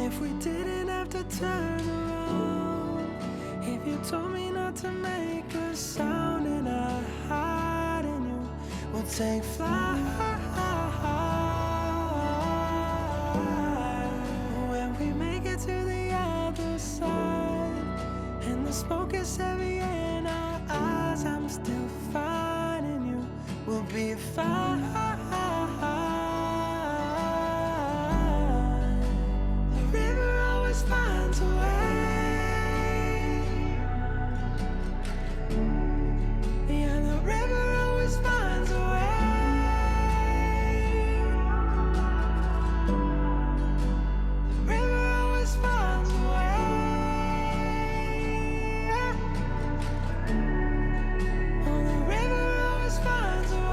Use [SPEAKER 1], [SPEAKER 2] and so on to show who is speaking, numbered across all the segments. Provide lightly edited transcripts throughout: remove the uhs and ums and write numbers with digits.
[SPEAKER 1] if we didn't have to turn around, if you told me not to make a sound and I hide in you, we'll take flight. When we make it to the other side and the smoke is heavy in our eyes, I'm still finding you. We'll be fine. The river always finds a way. Yeah, the river always finds a way. The river always finds a way. Oh, the river always finds a way.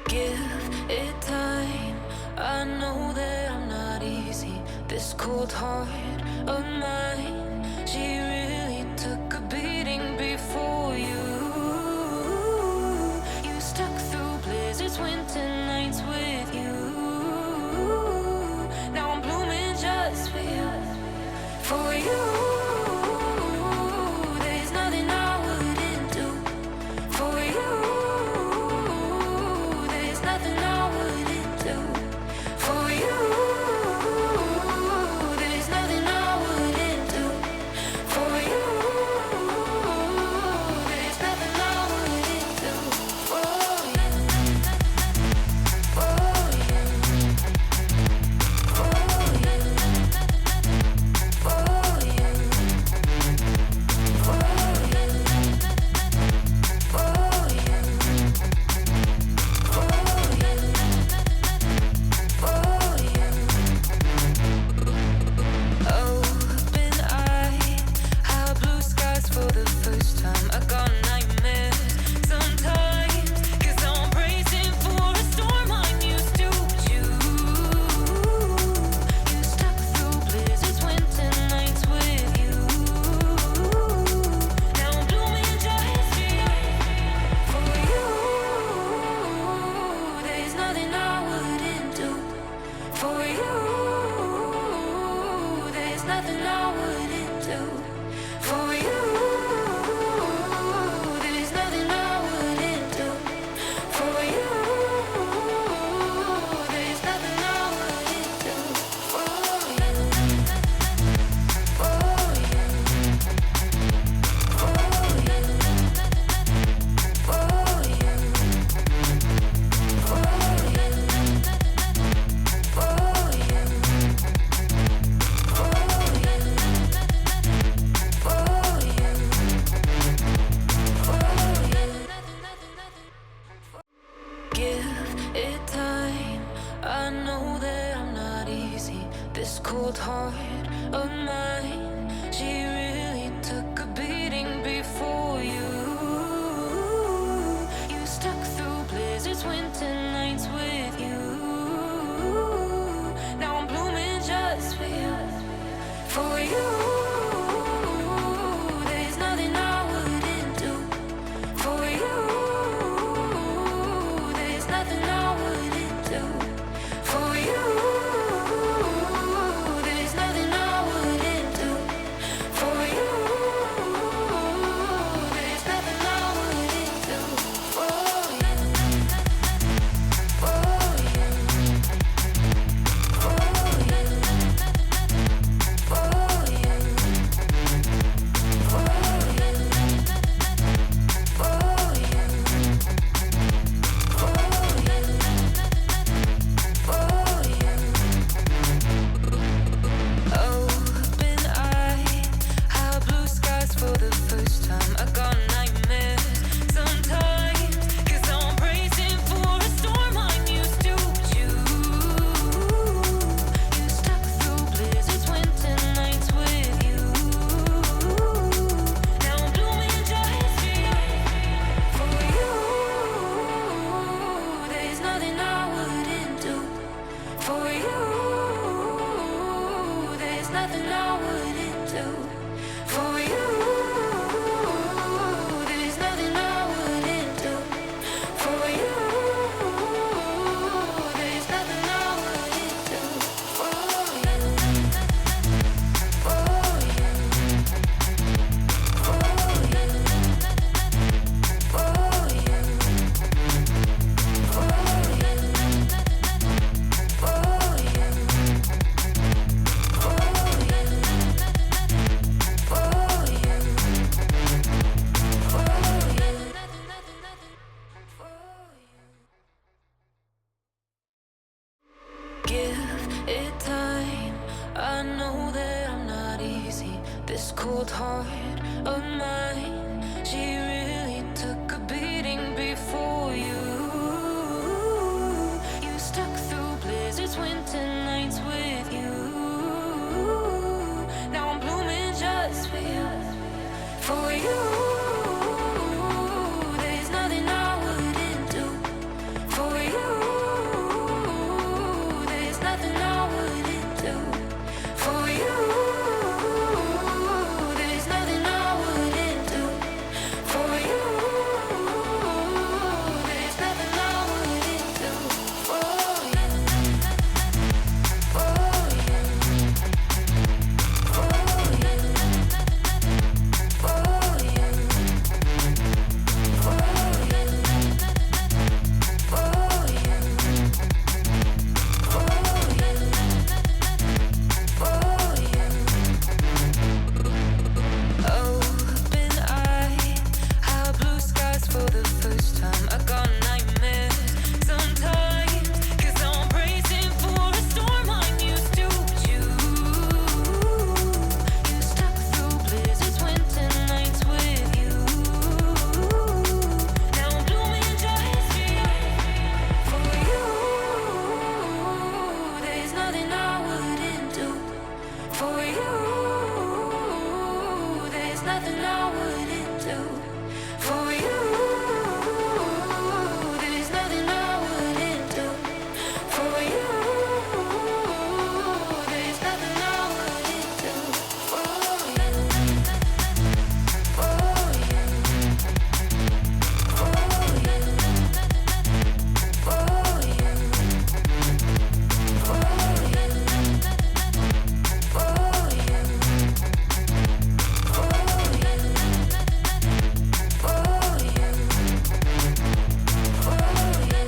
[SPEAKER 2] Give it time. I know that I'm not easy. This cold heart of mine, she really took a beating before you. You stuck through blizzards, winter nights with you. Now I'm blooming just for you. For you. There's nothing I wouldn't do for you. There's nothing I wouldn't do for you. There's nothing I wouldn't heart of mine. She really took a beating before you. You stuck through blizzards, winter nights with you. Now I'm blooming just for you. For you, there's nothing I wouldn't do. For you, there's nothing I wouldn't do. For you, there's nothing I wouldn't do. For you, there's nothing I wouldn't do. For you, for you, for you, for you, for you, for you, for you. Open eye, have blue skies for the first time. I got nightmares sometimes, 'cause I'm bracing for a storm I'm used to. You stuck through blizzards, winter nights with you. Now I'm blooming just for you. For you, there's nothing I wouldn't do. For you, there's nothing I wouldn't do. For you, there's nothing I wouldn't do. For you, there's nothing I wouldn't do. For you, for you, for you, for you, for you, for you,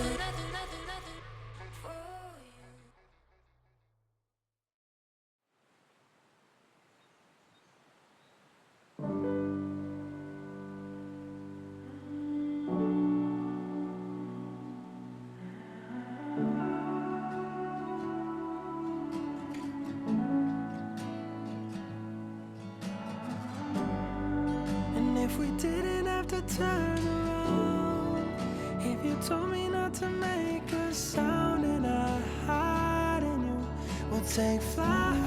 [SPEAKER 1] And if we didn't have to turn around, if you told me not to make a sound and I hide in you, we'll take flight